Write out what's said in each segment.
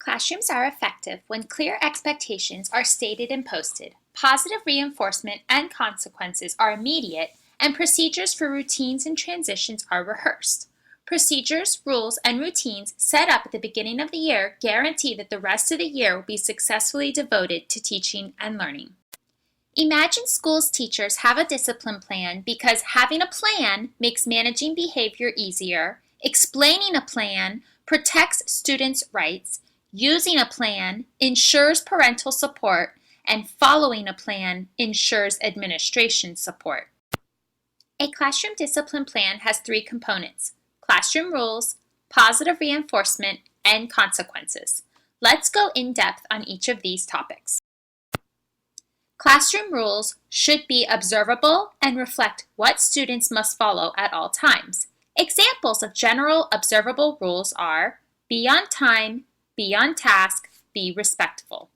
Classrooms are effective when clear expectations are stated and posted, positive reinforcement and consequences are immediate, and procedures for routines and transitions are rehearsed. Procedures, rules, and routines set up at the beginning of the year guarantee that the rest of the year will be successfully devoted to teaching and learning. Imagine School's teachers have a discipline plan because having a plan makes managing behavior easier, explaining a plan protects students' rights, using a plan ensures parental support, and following a plan ensures administration support. A classroom discipline plan has three components: classroom rules, positive reinforcement, and consequences. Let's go in depth on each of these topics. Classroom rules should be observable and reflect what students must follow at all times. Examples of general observable rules are: be on time, be on task, be respectful.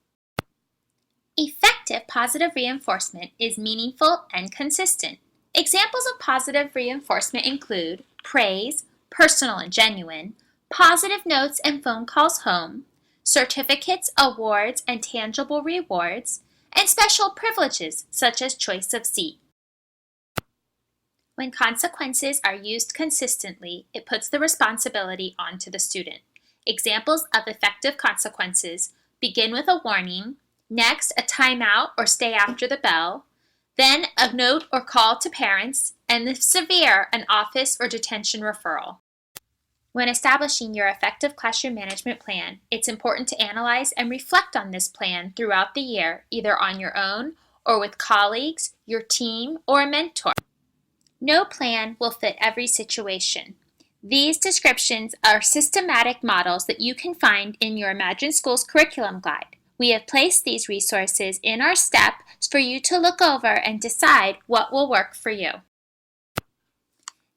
Effective positive reinforcement is meaningful and consistent. Examples of positive reinforcement include praise, personal and genuine, positive notes and phone calls home, certificates, awards, and tangible rewards, and special privileges such as choice of seat. When consequences are used consistently, it puts the responsibility onto the student. Examples of effective consequences begin with a warning, next a timeout or stay after the bell, then a note or call to parents, and the severe, an office or detention referral. When establishing your effective classroom management plan, it's important to analyze and reflect on this plan throughout the year, either on your own or with colleagues, your team, or a mentor. No plan will fit every situation. These descriptions are systematic models that you can find in your Imagine Schools curriculum guide. We have placed these resources in our steps for you to look over and decide what will work for you.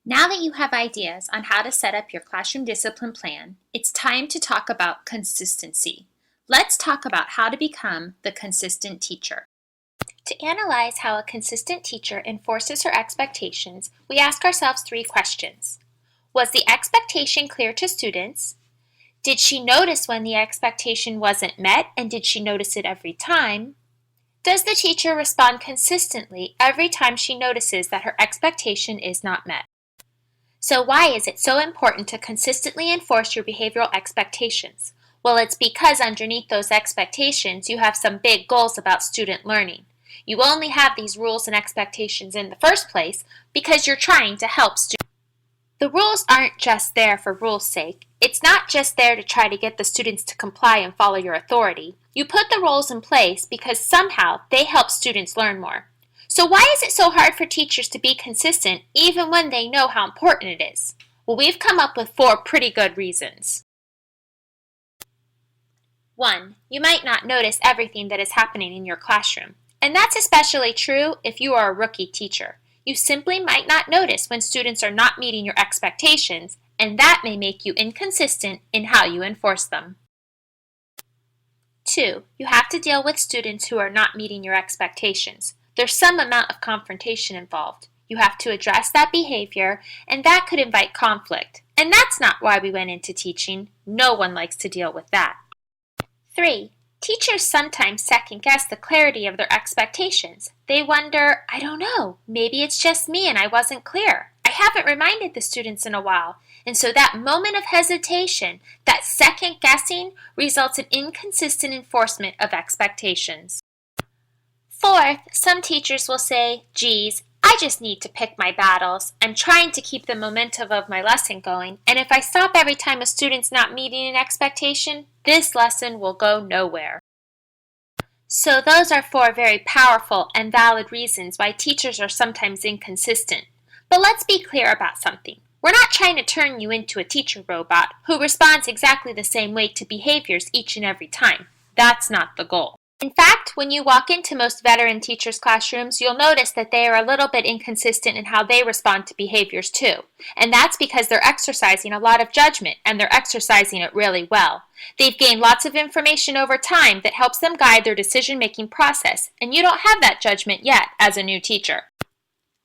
Now that you have ideas on how to set up your classroom discipline plan, it's time to talk about consistency. Let's talk about how to become the consistent teacher. To analyze how a consistent teacher enforces her expectations, we ask ourselves three questions. Was the expectation clear to students? Did she notice when the expectation wasn't met, and did she notice it every time? Does the teacher respond consistently every time she notices that her expectation is not met? So why is it so important to consistently enforce your behavioral expectations? Well, it's because underneath those expectations, you have some big goals about student learning. You only have these rules and expectations in the first place because you're trying to help students. The rules aren't just there for rules' sake. It's not just there to try to get the students to comply and follow your authority. You put the rules in place because somehow they help students learn more. So why is it so hard for teachers to be consistent even when they know how important it is? Well, we've come up with 4 pretty good reasons. 1. You might not notice everything that is happening in your classroom. And that's especially true if you are a rookie teacher. You simply might not notice when students are not meeting your expectations, and that may make you inconsistent in how you enforce them. 2. You have to deal with students who are not meeting your expectations. There's some amount of confrontation involved. You have to address that behavior, and that could invite conflict. And that's not why we went into teaching. No one likes to deal with that. 3. Teachers sometimes second-guess the clarity of their expectations. They wonder, I don't know, maybe it's just me and I wasn't clear. I haven't reminded the students in a while. And so that moment of hesitation, that second-guessing, results in inconsistent enforcement of expectations. 4th, some teachers will say, geez, I just need to pick my battles. I'm trying to keep the momentum of my lesson going, and if I stop every time a student's not meeting an expectation, this lesson will go nowhere. So those are 4 very powerful and valid reasons why teachers are sometimes inconsistent. But let's be clear about something. We're not trying to turn you into a teacher robot who responds exactly the same way to behaviors each and every time. That's not the goal. In fact, when you walk into most veteran teachers' classrooms, you'll notice that they are a little bit inconsistent in how they respond to behaviors too. And that's because they're exercising a lot of judgment, and they're exercising it really well. They've gained lots of information over time that helps them guide their decision-making process, and you don't have that judgment yet as a new teacher.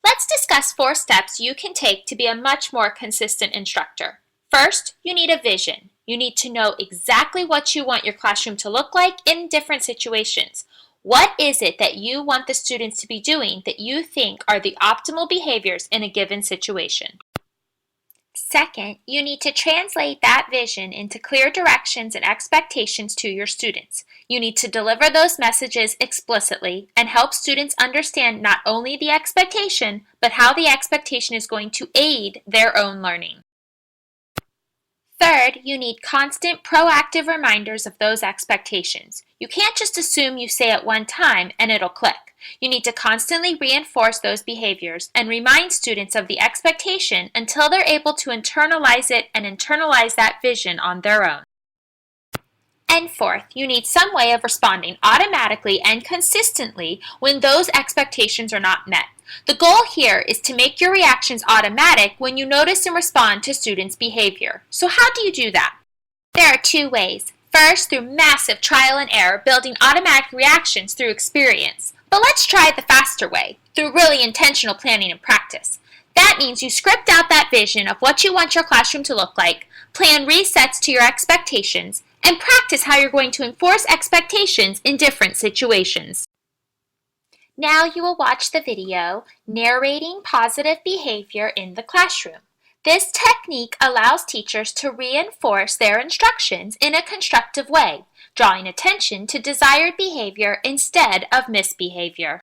Let's discuss 4 steps you can take to be a much more consistent instructor. First, you need a vision. You need to know exactly what you want your classroom to look like in different situations. What is it that you want the students to be doing that you think are the optimal behaviors in a given situation? Second, you need to translate that vision into clear directions and expectations to your students. You need to deliver those messages explicitly and help students understand not only the expectation, but how the expectation is going to aid their own learning. Third, you need constant proactive reminders of those expectations. You can't just assume you say it one time and it'll click. You need to constantly reinforce those behaviors and remind students of the expectation until they're able to internalize it and internalize that vision on their own. And fourth, you need some way of responding automatically and consistently when those expectations are not met. The goal here is to make your reactions automatic when you notice and respond to students' behavior. So how do you do that? There are two ways. First, through massive trial and error, building automatic reactions through experience. But let's try the faster way, through really intentional planning and practice. That means you script out that vision of what you want your classroom to look like, plan resets to your expectations, and practice how you're going to enforce expectations in different situations. Now you will watch the video, Narrating Positive Behavior in the Classroom. This technique allows teachers to reinforce their instructions in a constructive way, drawing attention to desired behavior instead of misbehavior.